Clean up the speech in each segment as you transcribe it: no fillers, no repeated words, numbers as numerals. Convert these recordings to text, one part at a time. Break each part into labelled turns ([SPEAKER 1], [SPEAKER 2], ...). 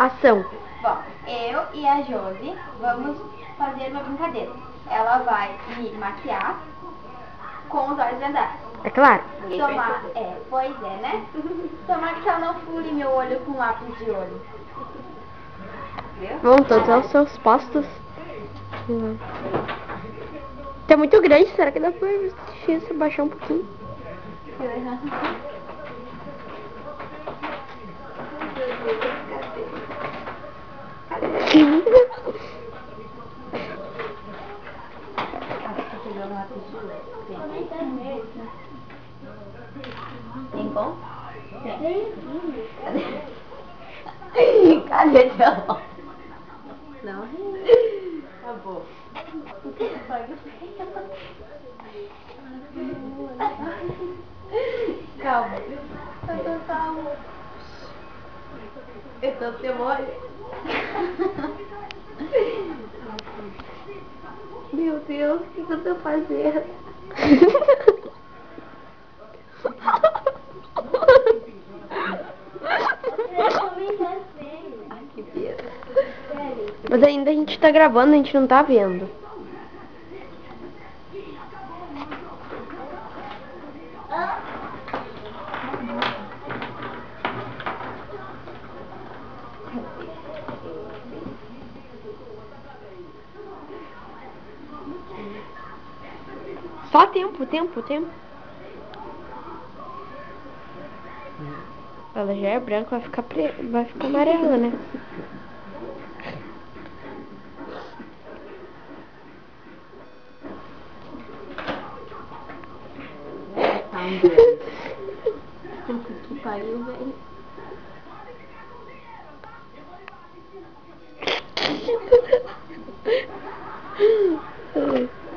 [SPEAKER 1] Ação.
[SPEAKER 2] Bom, eu e a Josi vamos fazer uma brincadeira. Ela vai me maquiar com os olhos vendados.
[SPEAKER 1] É claro.
[SPEAKER 2] Tomar, pois é, né? Tomar que ela não fure meu olho com lápis de olho. Viu?
[SPEAKER 1] Vão todos aos seus postos. Tá muito grande, será que dá pra se baixar um pouquinho?
[SPEAKER 2] Tem como? Tem. Cadê teu? Não. Acabou. Calma. Eu tô calma. Eu tô sem olho. Meu Deus, o que eu tô fazendo? Ai, que peso.
[SPEAKER 1] Mas ainda a gente tá gravando, a gente não tá vendo. Só tempo. Ela já é branca, vai ficar amarela, né?
[SPEAKER 2] Que pariu, velho.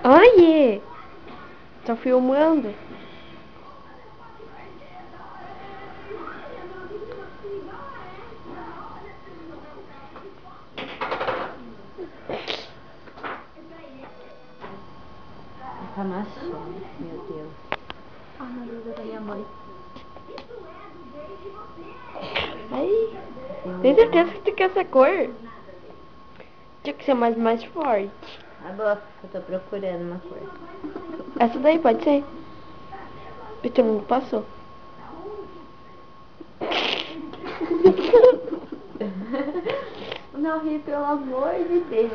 [SPEAKER 1] Ai, tô filmando.
[SPEAKER 2] Tá macio, meu Deus. Ah, meu Deus, da minha mãe.
[SPEAKER 1] Ai, tem certeza que tu quer essa cor? Tinha que ser mais forte.
[SPEAKER 2] Ah, bom, eu tô procurando uma cor.
[SPEAKER 1] Essa daí pode ser. O teu mundo passou.
[SPEAKER 2] Não ri, pelo amor de Deus.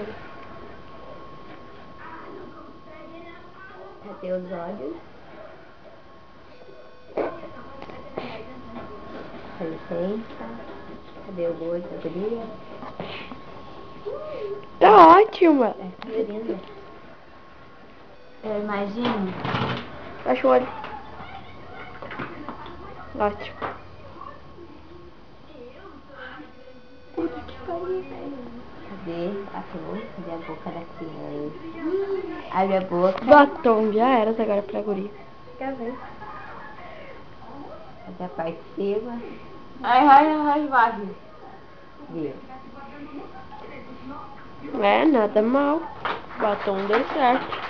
[SPEAKER 2] Cadê os olhos? Com licença. Cadê o olho? Tá brilha?
[SPEAKER 1] Tá ótima.
[SPEAKER 2] Que linda. Eu imagino.
[SPEAKER 1] Fecha o olho. Ótimo.
[SPEAKER 2] Puta que pariu, velho. Cadê a flor? Cadê a boca da criança? Abre a boca.
[SPEAKER 1] Batom, já era agora pra guria.
[SPEAKER 2] Quer ver? Cadê a parte de cima? Ai, vai. Viu?
[SPEAKER 1] É, nada mal. Batom deu certo.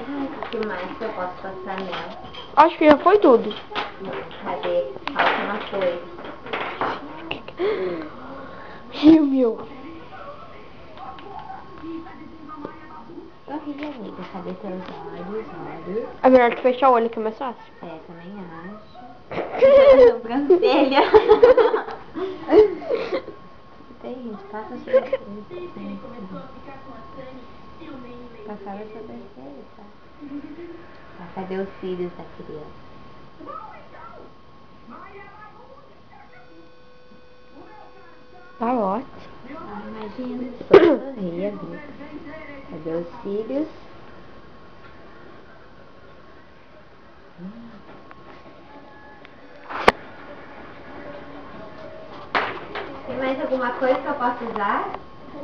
[SPEAKER 2] O que mais que eu posso passar nela?
[SPEAKER 1] Acho que já foi tudo.
[SPEAKER 2] Cadê? Falta uma coisa.
[SPEAKER 1] Ih, meu.
[SPEAKER 2] Horrível, amiga. Cadê teus olhos?
[SPEAKER 1] É melhor tu fechar o olho que é mais fácil.
[SPEAKER 2] É, também acho. Sobrancelha. Tem, gente. Passa a sobrancelha. Passar a sobrancelha, tá? Cadê os cílios da criança?
[SPEAKER 1] Tá ótimo.
[SPEAKER 2] Ah, imagina, sorria, viu? Cadê os cílios? Tem mais alguma coisa que eu posso usar?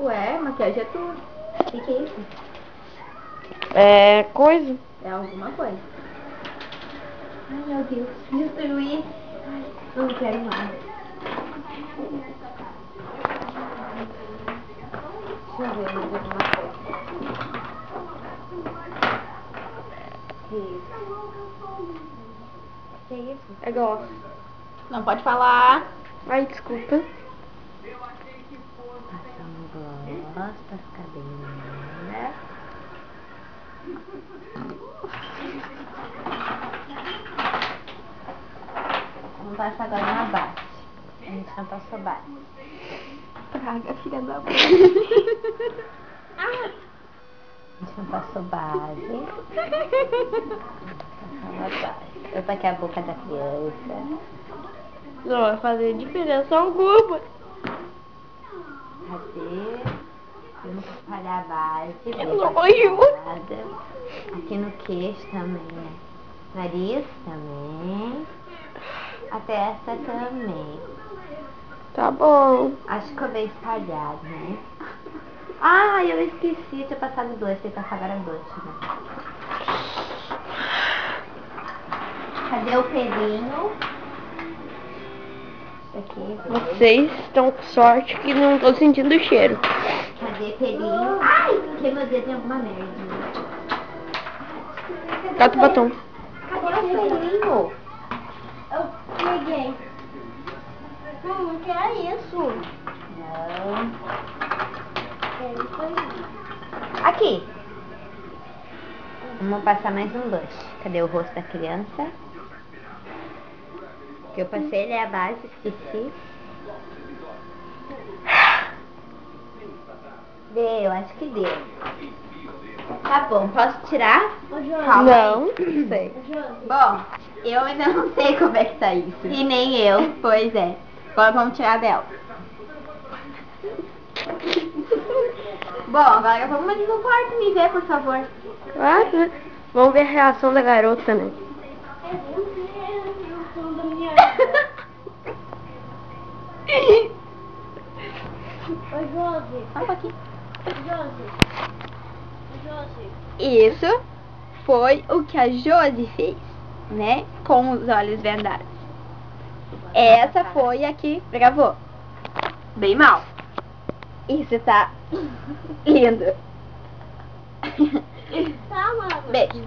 [SPEAKER 2] Ué, maquiagem é tudo. O que é isso?
[SPEAKER 1] É coisa.
[SPEAKER 2] É alguma coisa. Ai, meu Deus, destruí. Ai, não quero mais. Deixa eu ver mais alguma coisa. Que isso? Que isso?
[SPEAKER 1] É igual.
[SPEAKER 2] Não pode falar.
[SPEAKER 1] Ai, desculpa.
[SPEAKER 3] Passando gloss pra ficar bem linda. Vamos passar agora na base. A gente não passou base.
[SPEAKER 1] Praga, filha da mãe.
[SPEAKER 3] A gente não passou base. Passava base. Eu taquei a boca da criança.
[SPEAKER 1] Não vai fazer diferença alguma.
[SPEAKER 3] Cadê? Vamos espalhar a base. Bem
[SPEAKER 1] Nojo.
[SPEAKER 3] passada. Aqui no queixo também, né? Nariz também. A testa também.
[SPEAKER 1] Tá bom.
[SPEAKER 3] Acho que ficou bem espalhado, né? Ah, eu esqueci de ter passado blush. Tem que passar agora blush, né? Cadê o pelinho? Isso aqui.
[SPEAKER 1] Vocês estão com sorte que não tô sentindo o cheiro.
[SPEAKER 3] Cadê pelinho? Ai, porque meu dedo tem alguma merda.
[SPEAKER 1] Cata o batom.
[SPEAKER 3] Cadê o pelinho?
[SPEAKER 2] Eu peguei. Não quero isso.
[SPEAKER 3] Não.
[SPEAKER 2] Ele foi.
[SPEAKER 3] Aqui. Vamos passar mais um blush. Cadê o rosto da criança? Que eu passei, ele é a base, esqueci. Deu, acho que deu. Tá bom, posso tirar? Calma
[SPEAKER 1] Não.
[SPEAKER 3] aí. Sei.
[SPEAKER 2] Bom, eu ainda não sei como é que tá isso.
[SPEAKER 3] E nem eu.
[SPEAKER 2] Pois é. Agora vamos tirar dela. Bom, agora vamos ali no quarto me ver, por favor.
[SPEAKER 1] Ah, né? Vamos ver a reação da garota, né?
[SPEAKER 2] Oi, Josi.
[SPEAKER 3] Só um pouquinho.
[SPEAKER 2] Josi. Isso foi o que a Josi fez, né? Com os olhos vendados. Essa foi a que gravou. Bem mal. Isso tá lindo.
[SPEAKER 4] Tá, mano.
[SPEAKER 2] Beijo.